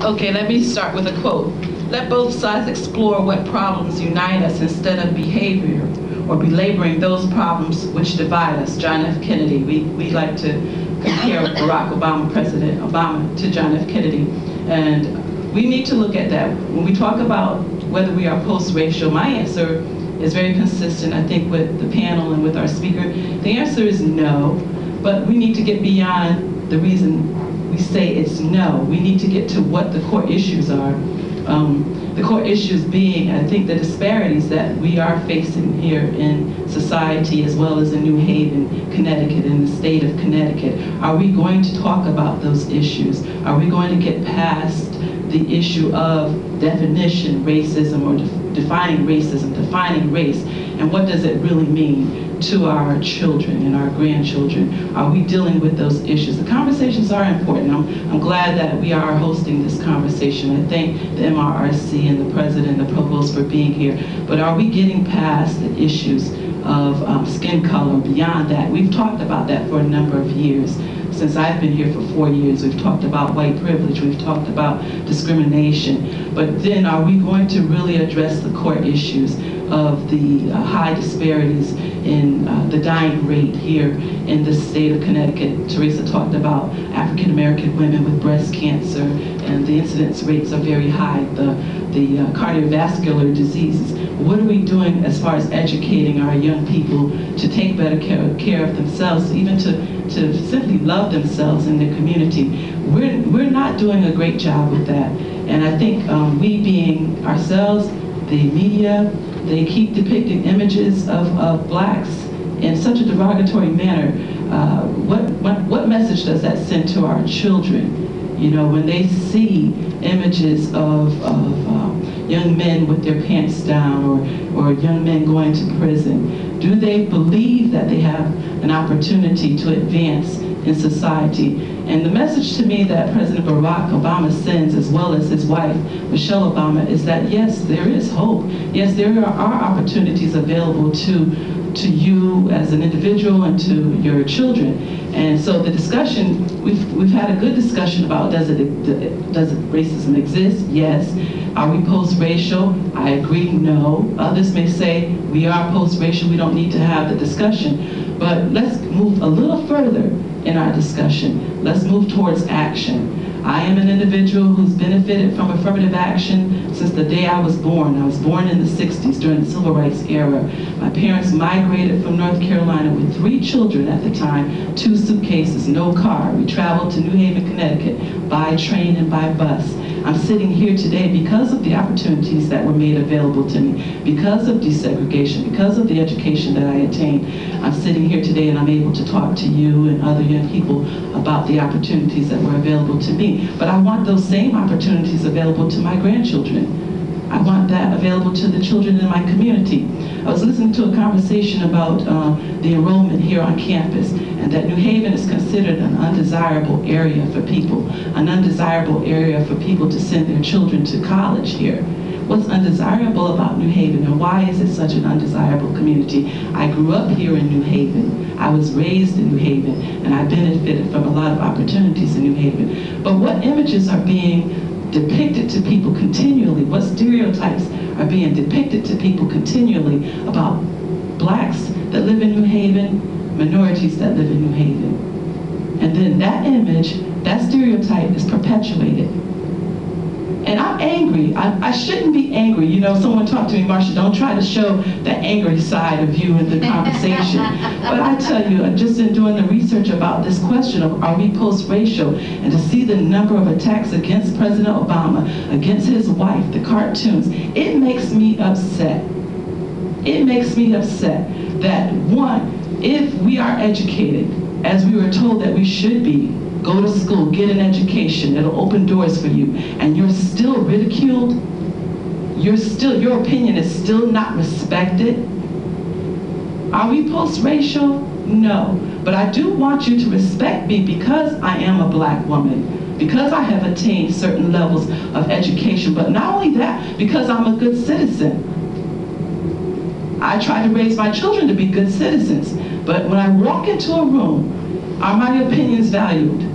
Okay, let me start with a quote. Let both sides explore what problems unite us instead of behavior or belaboring those problems which divide us. John F. Kennedy. We like to compare Barack Obama, President Obama, to John F. Kennedy. And we need to look at that. When we talk about whether we are post-racial, my answer is very consistent, I think, with the panel and with our speaker. The answer is no, but we need to get beyond the reason we say it's no. We need to get to what the core issues are. The core issues being, I think, the disparities that we are facing here in society as well as in New Haven, Connecticut, in the state of Connecticut. Are we going to talk about those issues? Are we going to get past the issue of definition, racism, or defining racism, defining race, and what does it really mean to our children and our grandchildren? Are we dealing with those issues? The conversations are important. I'm glad that we are hosting this conversation. I thank the MRRC and the president and the provost for being here. But are we getting past the issues of skin color? Beyond that, we've talked about that for a number of years. Since I've been here for 4 years, we've talked about white privilege, we've talked about discrimination, but then are we going to really address the core issues of the high disparities in the dying rate here in the state of Connecticut? Teresa talked about African American women with breast cancer, and the incidence rates are very high, the cardiovascular diseases. What are we doing as far as educating our young people to take better care of themselves, even to simply love themselves in the community? We're not doing a great job with that. And I think we being ourselves, the media, they keep depicting images of blacks in such a derogatory manner. What message does that send to our children? You know, when they see images of young men with their pants down, or young men going to prison, do they believe that they have an opportunity to advance in society? And the message to me that President Barack Obama sends, as well as his wife, Michelle Obama, is that yes, there is hope. Yes, there are opportunities available to you as an individual and to your children. And so the discussion, we've had a good discussion about does racism exist? Yes. Are we post-racial? I agree, no. Others may say we are post-racial, we don't need to have the discussion. But let's move a little further in our discussion. Let's move towards action. I am an individual who's benefited from affirmative action since the day I was born. I was born in the 60s during the Civil Rights era. My parents migrated from North Carolina with 3 children at the time, 2 suitcases, no car. We traveled to New Haven, Connecticut by train and by bus. I'm sitting here today because of the opportunities that were made available to me, because of desegregation, because of the education that I attained. I'm sitting here today and I'm able to talk to you and other young people about the opportunities that were available to me. But I want those same opportunities available to my grandchildren. I want that available to the children in my community. I was listening to a conversation about the enrollment here on campus, and that New Haven is considered an undesirable area for people, an undesirable area for people to send their children to college here. What's undesirable about New Haven, and why is it such an undesirable community? I grew up here in New Haven. I was raised in New Haven, and I benefited from a lot of opportunities in New Haven. But what images are being depicted to people continually? What stereotypes are being depicted to people continually about blacks that live in New Haven, minorities that live in New Haven? And then that image, that stereotype is perpetuated. And I'm angry. I shouldn't be angry. You know, someone talked to me, Marcia, don't try to show the angry side of you in the conversation. But I tell you, just in doing the research about this question of are we post-racial, and to see the number of attacks against President Obama, against his wife, the cartoons, it makes me upset. It makes me upset that, one, if we are educated, as we were told that we should be, go to school, get an education, it'll open doors for you, and you're still ridiculed, your opinion is still not respected. Are we post-racial? No. But I do want you to respect me because I am a black woman, because I have attained certain levels of education, but not only that, because I'm a good citizen. I try to raise my children to be good citizens, but when I walk into a room, are my opinions valued?